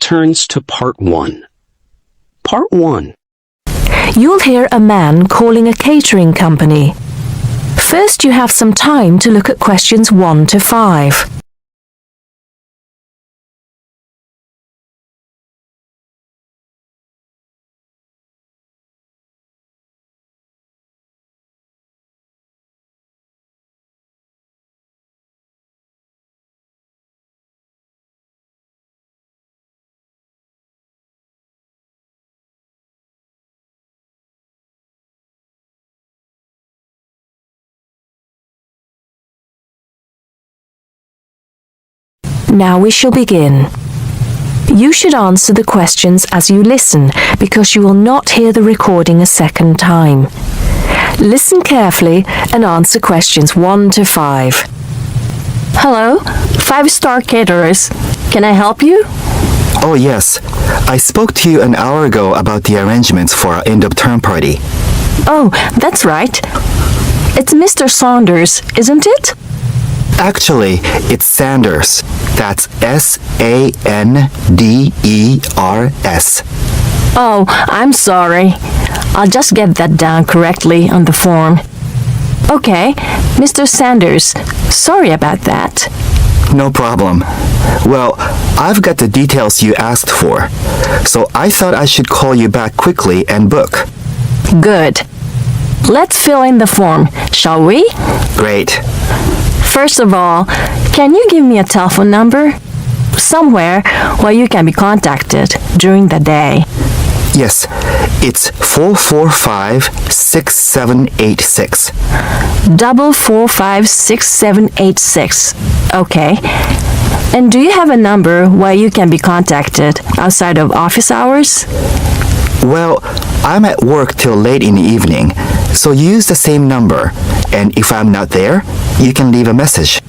turns to Part 1. Part 1. You'll hear a man calling a catering company. First, you have some time to look at questions 1 to 5. Now we shall begin. You should answer the questions as you listen because you will not hear the recording a second time. Listen carefully and answer questions 1 to 5. Hello, 5-star caterers. Can I help you? Oh yes, I spoke to you an hour ago about the arrangements for our end-of-term party. Oh, that's right. It's Mr. Saunders, isn't it? Actually, it's Sanders. That's S-A-N-D-E-R-S. Oh, I'm sorry. I'll just get that down correctly on the form. Okay, Mr. Sanders, sorry about that. No problem. Well, I've got the details you asked for, so I thought I should call you back quickly and book. Good. Let's fill in the form, shall we? Great. First of all, can you give me a telephone number? Somewhere where you can be contacted during the day. Yes, it's 445-6786. 445-6786. Okay. And do you have a number where you can be contacted outside of office hours? Well, I'm at work till late in the evening, so use the same number. And if I'm not there, you can leave a message.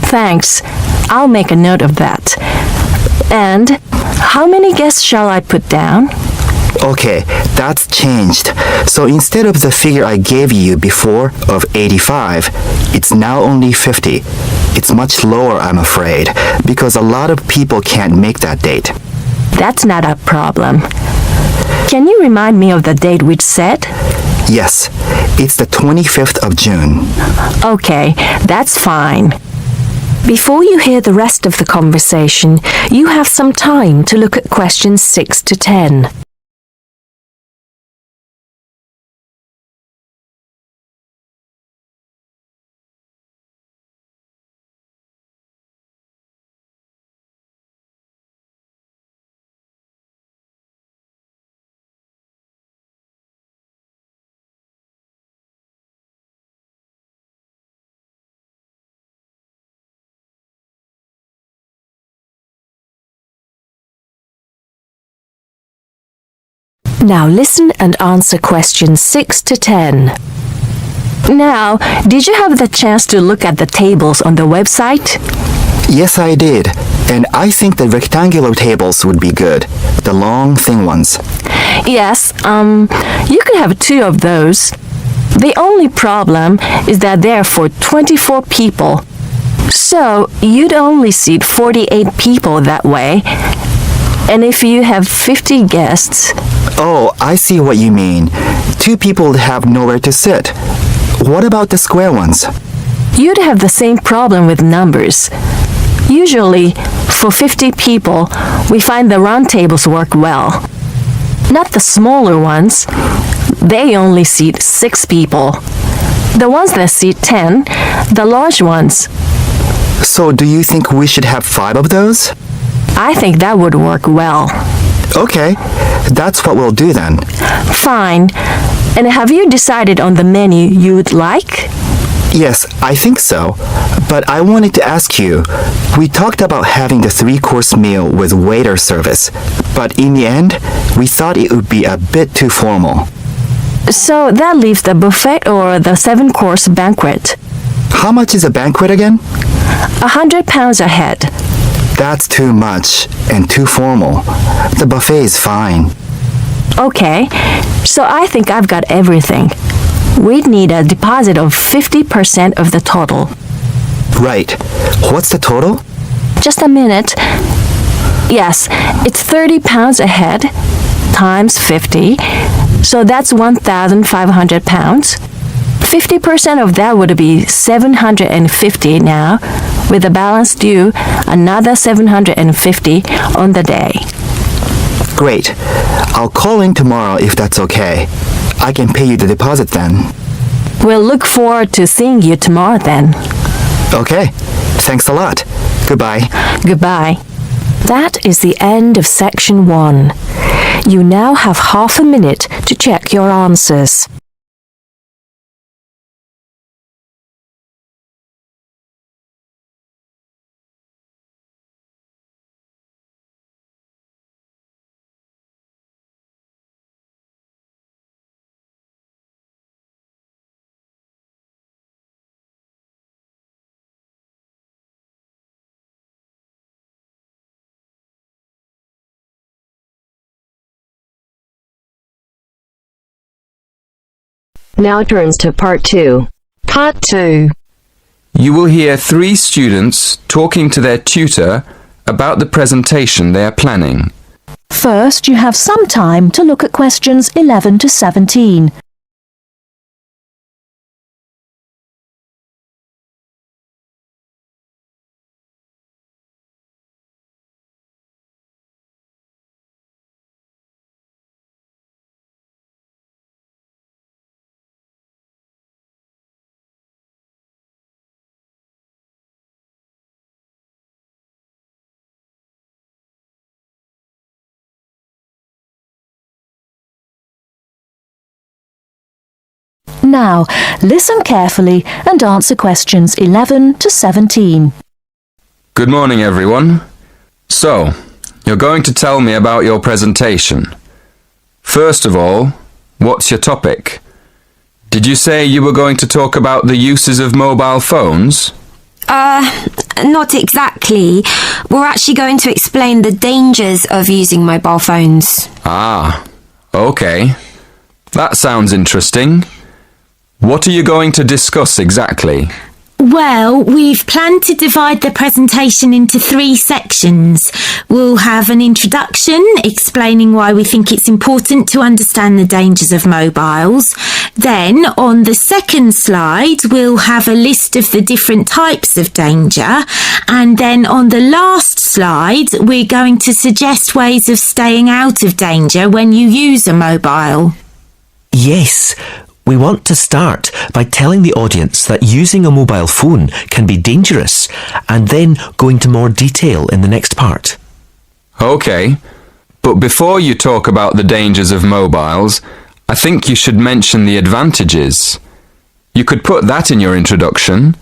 Thanks. I'll make a note of that. And how many guests shall I put down? Okay, that's changed. So instead of the figure I gave you before of 85, it's now only 50. It's much lower, I'm afraid, because a lot of people can't make that date. That's not a problem. Can you remind me of the date we'd set? Yes, it's the 25th of June. Okay, that's fine. Before you hear the rest of the conversation, you have some time to look at questions 6 to 10. Now listen and answer questions 6 to 10. Now, did you have the chance to look at the tables on the website? Yes, I did. And I think the rectangular tables would be good. The long, thin ones. Yes, you could have 2 of those. The only problem is that they're for 24 people. So, you'd only seat 48 people that way. And if you have 50 guests... Oh, I see what you mean. 2 people have nowhere to sit. What about the square ones? You'd have the same problem with numbers. Usually, for 50 people, we find the round tables work well. Not the smaller ones. They only seat 6 people. The ones that seat 10, the large ones. So do you think we should have 5 of those? I think that would work well. Okay, that's what we'll do then. Fine. And have you decided on the menu you would like? Yes, I think so. But I wanted to ask you, we talked about having the 3-course meal with waiter service, but in the end, we thought it would be a bit too formal. So that leaves the buffet or the 7-course banquet. How much is a banquet again? £100 a head. That's too much and too formal. The buffet is fine. Okay, so I think I've got everything. We'd need a deposit of 50% of the total. Right. What's the total? Just a minute. Yes, it's £30 a head times 50, so that's £1,500. 50% of that would be 750 now, with the balance due another 750 on the day. Great. I'll call in tomorrow if that's okay. I can pay you the deposit then. We'll look forward to seeing you tomorrow then. Okay. Thanks a lot. Goodbye. Goodbye. That is the end of section 1. You now have half a minute to check your answers. Now turns to Part 2. Part 2. You will hear 3 students talking to their tutor about the presentation they are planning. First, you have some time to look at questions 11 to 17. Now, listen carefully and answer questions 11 to 17. Good morning, everyone. So, you're going to tell me about your presentation. First of all, what's your topic? Did you say you were going to talk about the uses of mobile phones? Not exactly. We're actually going to explain the dangers of using mobile phones. Ah, okay. That sounds interesting. What are you going to discuss exactly? Well, we've planned to divide the presentation into 3 sections. We'll have an introduction explaining why we think it's important to understand the dangers of mobiles. Then, on the second slide, we'll have a list of the different types of danger. And then on the last slide, we're going to suggest ways of staying out of danger when you use a mobile. Yes. We want to start by telling the audience that using a mobile phone can be dangerous, and then go into more detail in the next part. Okay, but before you talk about the dangers of mobiles, I think you should mention the advantages. You could put that in your introduction.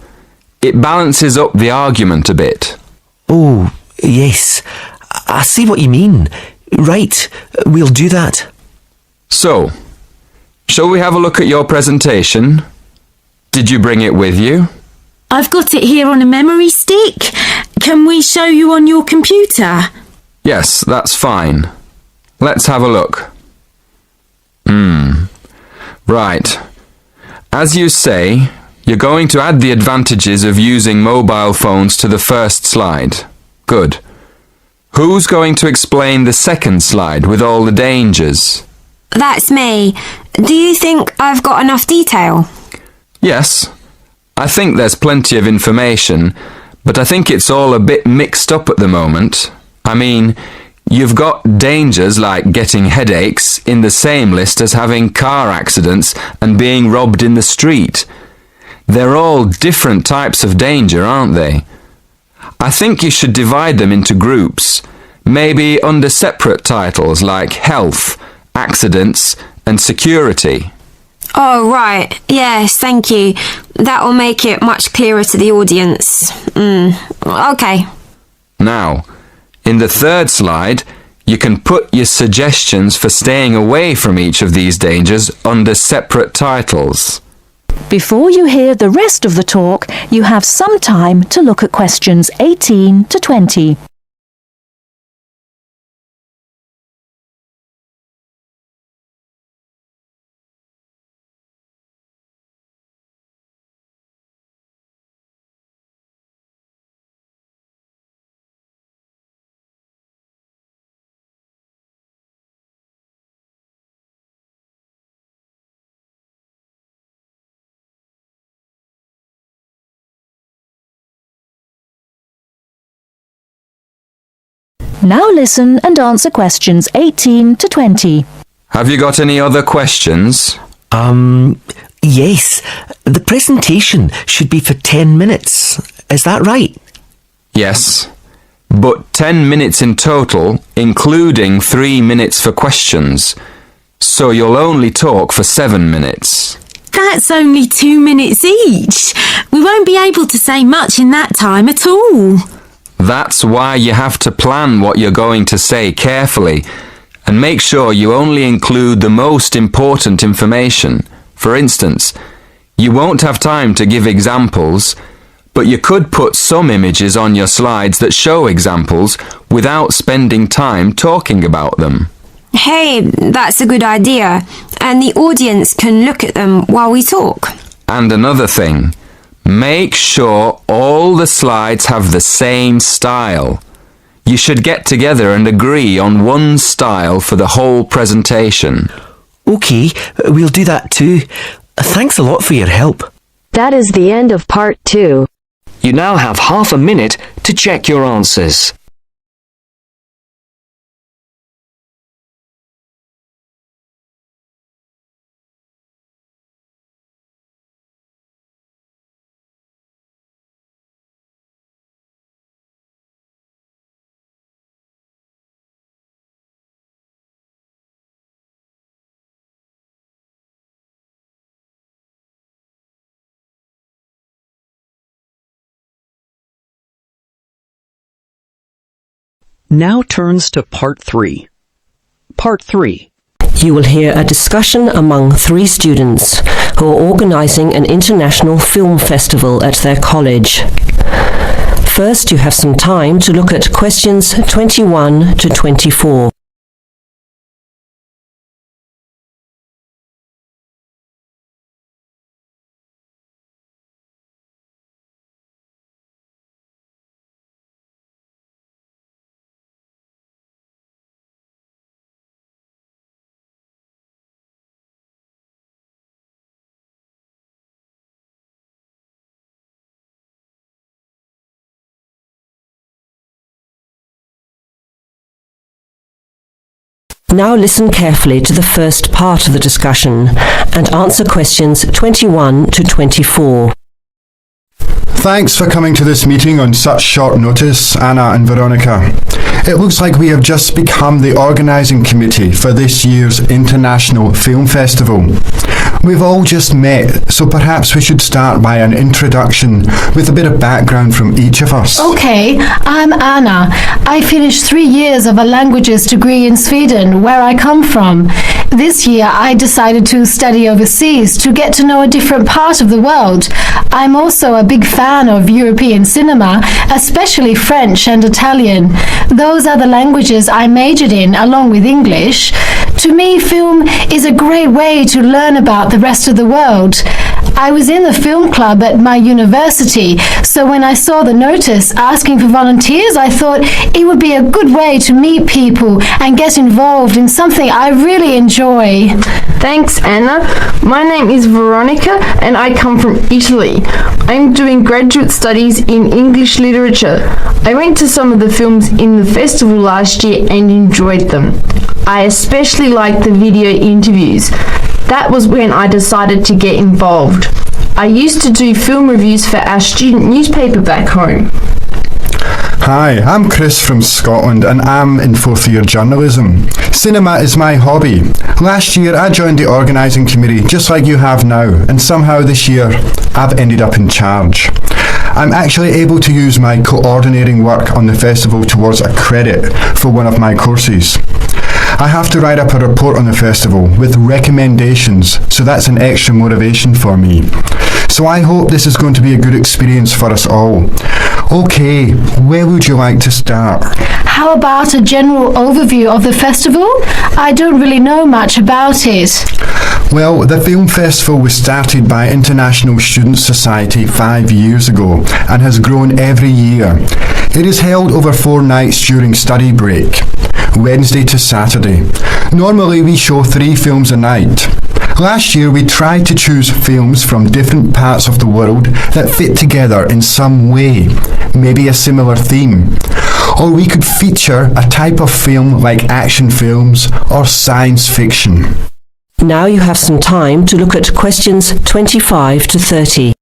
It balances up the argument a bit. Oh, yes. I see what you mean. Right, we'll do that. So, shall we have a look at your presentation? Did you bring it with you? I've got it here on a memory stick. Can we show you on your computer? Yes, that's fine. Let's have a look. Right. As you say, you're going to add the advantages of using mobile phones to the first slide. Good. Who's going to explain the second slide with all the dangers? That's me. Do you think I've got enough detail? Yes. I think there's plenty of information, but I think it's all a bit mixed up at the moment. I mean, you've got dangers like getting headaches in the same list as having car accidents and being robbed in the street. They're all different types of danger, aren't they? I think you should divide them into groups, maybe under separate titles like health, accidents, and security. Oh, right. Yes, thank you. That'll make it much clearer to the audience. Okay. Now, in the third slide, you can put your suggestions for staying away from each of these dangers under separate titles. Before you hear the rest of the talk, you have some time to look at questions 18 to 20. Now listen and answer questions 18 to 20. Have you got any other questions? Yes. The presentation should be for 10 minutes. Is that right? Yes. But 10 minutes in total, including 3 minutes for questions. So you'll only talk for 7 minutes. That's only 2 minutes each. We won't be able to say much in that time at all. That's why you have to plan what you're going to say carefully and make sure you only include the most important information. For instance, you won't have time to give examples, but you could put some images on your slides that show examples without spending time talking about them. Hey, that's a good idea. And the audience can look at them while we talk. And another thing, make sure all the slides have the same style. You should get together and agree on one style for the whole presentation. OK, we'll do that too. Thanks a lot for your help. That is the end of part 2. You now have half a minute to check your answers. Now turns to Part 3. Part 3. You will hear a discussion among 3 students who are organising an international film festival at their college. First, you have some time to look at questions 21 to 24. Now listen carefully to the first part of the discussion and answer questions 21 to 24. Thanks for coming to this meeting on such short notice, Anna and Veronica. It looks like we have just become the organising committee for this year's International Film Festival. We've all just met, so perhaps we should start by an introduction with a bit of background from each of us. Okay, I'm Anna. I finished 3 years of a languages degree in Sweden, where I come from. This year I decided to study overseas to get to know a different part of the world. I'm also a big fan of European cinema, especially French and Italian. Those are the languages I majored in along with English. To me, film is a great way to learn about the rest of the world. I was in the film club at my university, so when I saw the notice asking for volunteers, I thought it would be a good way to meet people and get involved in something I really enjoy. Thanks, Anna. My name is Veronica and I come from Italy. I'm doing graduate studies in English literature. I went to some of the films in the festival last year and enjoyed them. I especially liked the video interviews. That was when I decided to get involved. I used to do film reviews for our student newspaper back home. Hi, I'm Chris from Scotland and I'm in 4th year journalism. Cinema is my hobby. Last year I joined the organising committee just like you have now, and somehow this year I've ended up in charge. I'm actually able to use my coordinating work on the festival towards a credit for one of my courses. I have to write up a report on the festival with recommendations, so that's an extra motivation for me. So I hope this is going to be a good experience for us all. Okay, where would you like to start? How about a general overview of the festival? I don't really know much about it. Well, the film festival was started by International Student Society 5 years ago and has grown every year. It is held over 4 nights during study break, Wednesday to Saturday. Normally we show 3 films a night. Last year we tried to choose films from different parts of the world that fit together in some way, maybe a similar theme. Or we could feature a type of film like action films or science fiction. Now you have some time to look at questions 25 to 30.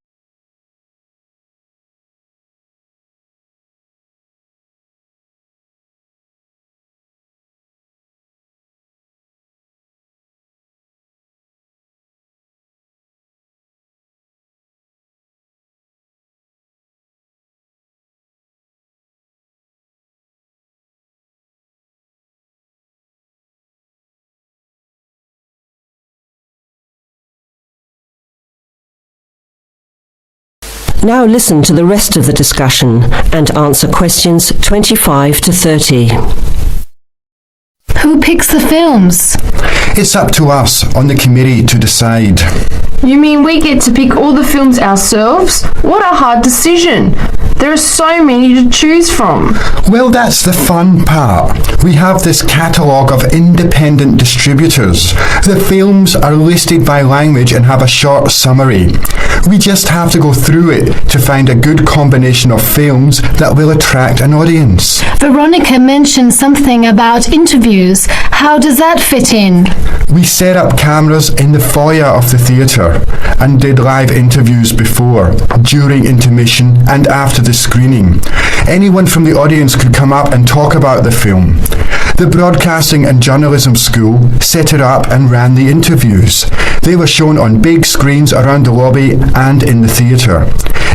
Now listen to the rest of the discussion and answer questions 25 to 30. Who picks the films? It's up to us on the committee to decide. You mean we get to pick all the films ourselves? What a hard decision. There are so many to choose from. Well, that's the fun part. We have this catalogue of independent distributors. The films are listed by language and have a short summary. We just have to go through it to find a good combination of films that will attract an audience. Veronica mentioned something about interviews. How does that fit in? We set up cameras in the foyer of the theatre and did live interviews before, during intermission and after the screening. Anyone from the audience could come up and talk about the film. The Broadcasting and Journalism School set it up and ran the interviews. They were shown on big screens around the lobby and in the theatre.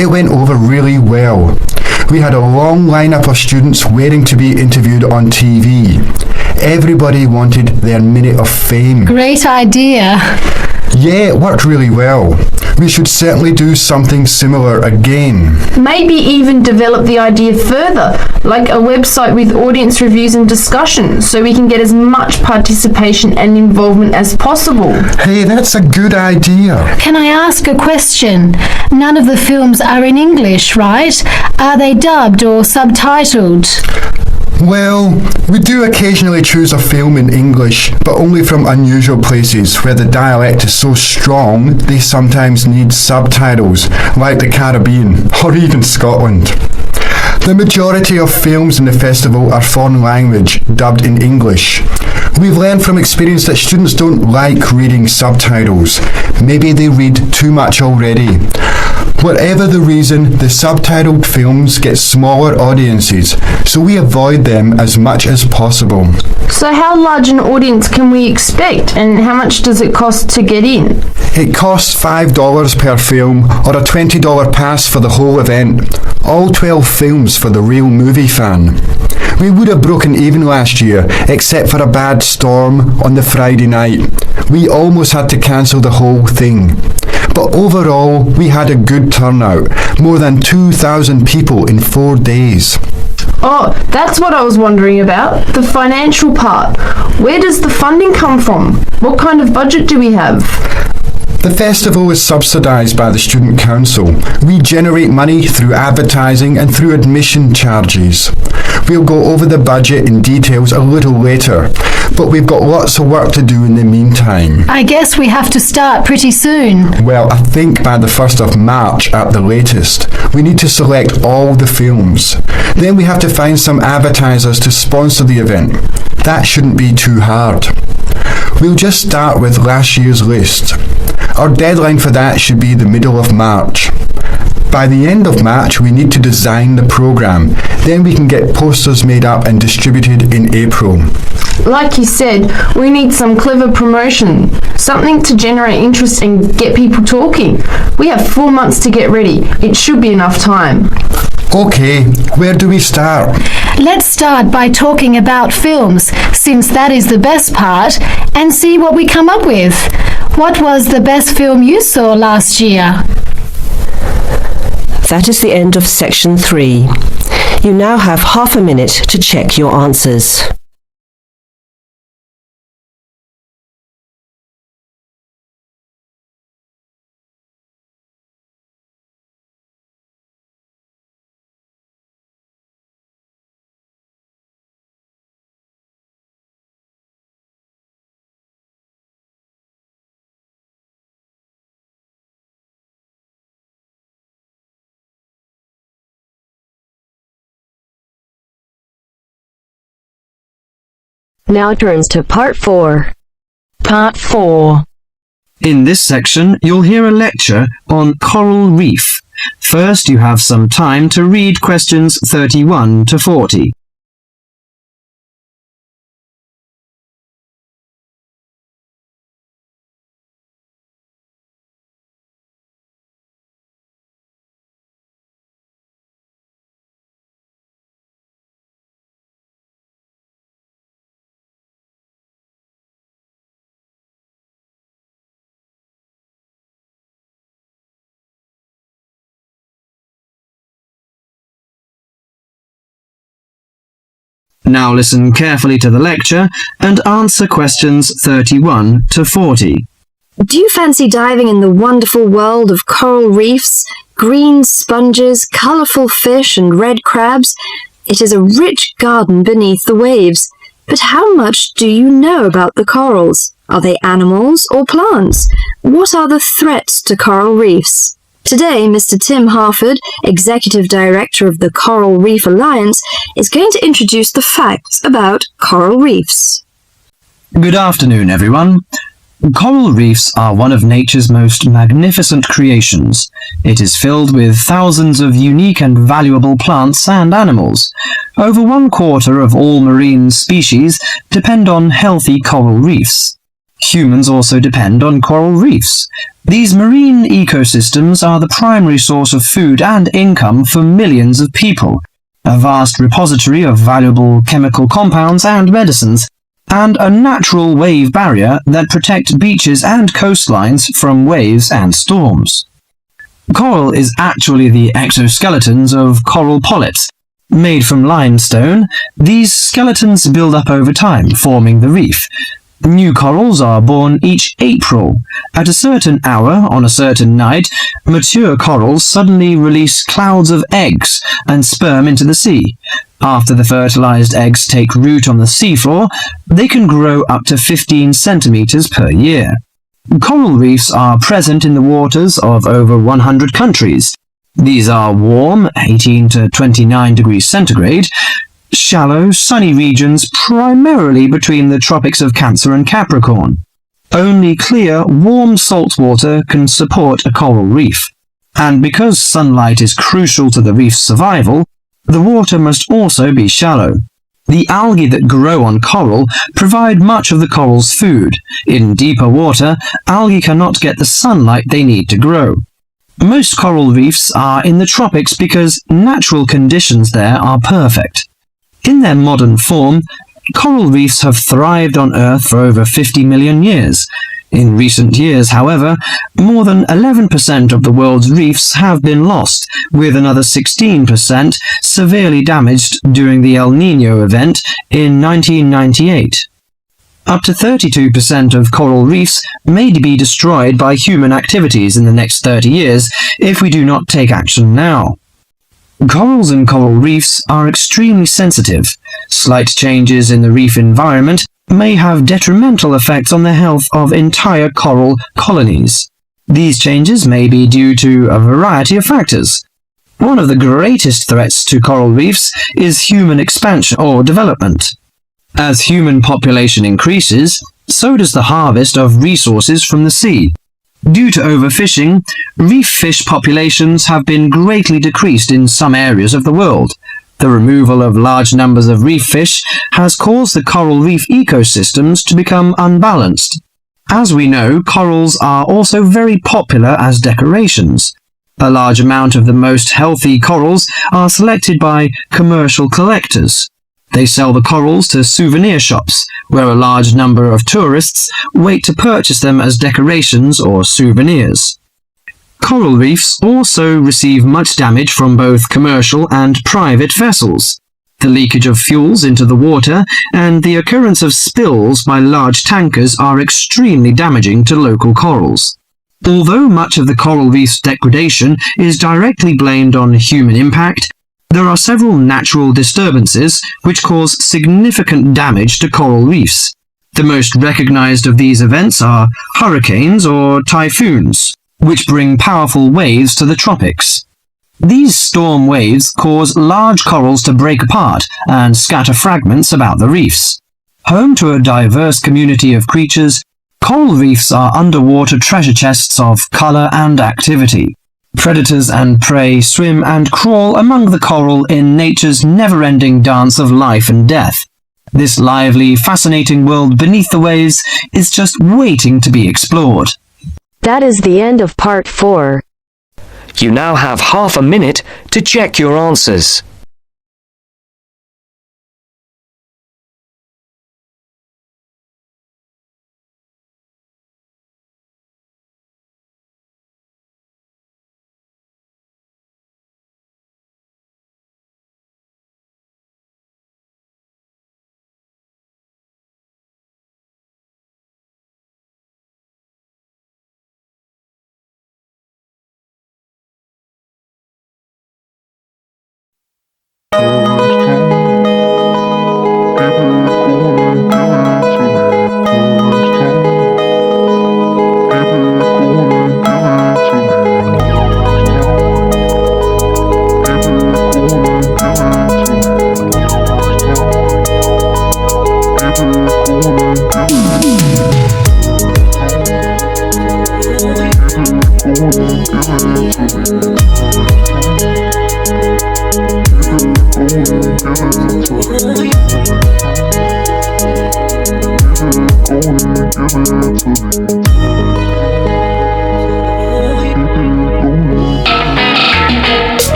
It went over really well. We had a long lineup of students waiting to be interviewed on TV. Everybody wanted their minute of fame. Great idea. Yeah, it worked really well. We should certainly do something similar again. Maybe even develop the idea further, like a website with audience reviews and discussion, so we can get as much participation and involvement as possible. Hey, that's a good idea. Can I ask a question? None of the films are in English, right? Are they dubbed or subtitled? Well, we do occasionally choose a film in English, but only from unusual places where the dialect is so strong they sometimes need subtitles, like the Caribbean or even Scotland. The majority of films in the festival are foreign language, dubbed in English. We've learned from experience that students don't like reading subtitles. Maybe they read too much already. Whatever the reason, the subtitled films get smaller audiences, so we avoid them as much as possible. So how large an audience can we expect, and how much does it cost to get in? It costs $5 per film, or a $20 pass for the whole event. All 12 films for the real movie fan. We would have broken even last year, except for a bad storm on the Friday night. We almost had to cancel the whole thing. But overall, we had a good turnout. More than 2,000 people in 4 days. Oh, that's what I was wondering about. The financial part. Where does the funding come from? What kind of budget do we have? The festival is subsidised by the Student Council. We generate money through advertising and through admission charges. We'll go over the budget in details a little later, but we've got lots of work to do in the meantime. I guess we have to start pretty soon. Well, I think by the 1st of March at the latest. We need to select all the films. Then we have to find some advertisers to sponsor the event. That shouldn't be too hard. We'll just start with last year's list. Our deadline for that should be the middle of March. By the end of March, we need to design the programme. Then we can get posters made up and distributed in April. Like you said, we need some clever promotion, something to generate interest and get people talking. We have 4 months to get ready. It should be enough time. Okay, where do we start? Let's start by talking about films, since that is the best part, and see what we come up with. What was the best film you saw last year? That is the end of section 3. You now have half a minute to check your answers. Now turns to Part 4. Part 4. In this section, you'll hear a lecture on coral reef. First, you have some time to read questions 31 to 40. Now listen carefully to the lecture and answer questions 31 to 40. Do you fancy diving in the wonderful world of coral reefs, green sponges, colourful fish and red crabs? It is a rich garden beneath the waves. But how much do you know about the corals? Are they animals or plants? What are the threats to coral reefs? Today, Mr. Tim Harford, Executive Director of the Coral Reef Alliance, is going to introduce the facts about coral reefs. Good afternoon, everyone. Coral reefs are one of nature's most magnificent creations. It is filled with thousands of unique and valuable plants and animals. Over 1/4 of all marine species depend on healthy coral reefs. Humans also depend on coral reefs. These marine ecosystems are the primary source of food and income for millions of people, a vast repository of valuable chemical compounds and medicines, and a natural wave barrier that protect beaches and coastlines from waves and storms. Coral is actually the exoskeletons of coral polyps. Made from limestone, these skeletons build up over time, forming the reef. New corals are born each April. At a certain hour, on a certain night, mature corals suddenly release clouds of eggs and sperm into the sea. After the fertilized eggs take root on the seafloor, they can grow up to 15 centimeters per year. Coral reefs are present in the waters of over 100 countries. These are warm, 18 to 29 degrees centigrade, shallow, sunny regions primarily between the tropics of Cancer and Capricorn. Only clear, warm salt water can support a coral reef. And because sunlight is crucial to the reef's survival, the water must also be shallow. The algae that grow on coral provide much of the coral's food. In deeper water, algae cannot get the sunlight they need to grow. Most coral reefs are in the tropics because natural conditions there are perfect. In their modern form, coral reefs have thrived on Earth for over 50 million years. In recent years, however, more than 11% of the world's reefs have been lost, with another 16% severely damaged during the El Niño event in 1998. Up to 32% of coral reefs may be destroyed by human activities in the next 30 years if we do not take action now. Corals and coral reefs are extremely sensitive. Slight changes in the reef environment may have detrimental effects on the health of entire coral colonies. These changes may be due to a variety of factors. One of the greatest threats to coral reefs is human expansion or development. As human population increases, so does the harvest of resources from the sea. Due to overfishing, reef fish populations have been greatly decreased in some areas of the world. The removal of large numbers of reef fish has caused the coral reef ecosystems to become unbalanced. As we know, corals are also very popular as decorations. A large amount of the most healthy corals are selected by commercial collectors. They sell the corals to souvenir shops, where a large number of tourists wait to purchase them as decorations or souvenirs. Coral reefs also receive much damage from both commercial and private vessels. The leakage of fuels into the water and the occurrence of spills by large tankers are extremely damaging to local corals. Although much of the coral reef's degradation is directly blamed on human impact, there are several natural disturbances which cause significant damage to coral reefs. The most recognized of these events are hurricanes or typhoons, which bring powerful waves to the tropics. These storm waves cause large corals to break apart and scatter fragments about the reefs. Home to a diverse community of creatures, coral reefs are underwater treasure chests of colour and activity. Predators and prey swim and crawl among the coral in nature's never-ending dance of life and death. This lively, fascinating world beneath the waves is just waiting to be explored. That is the end of part 4. You now have half a minute to check your answers.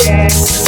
Yes.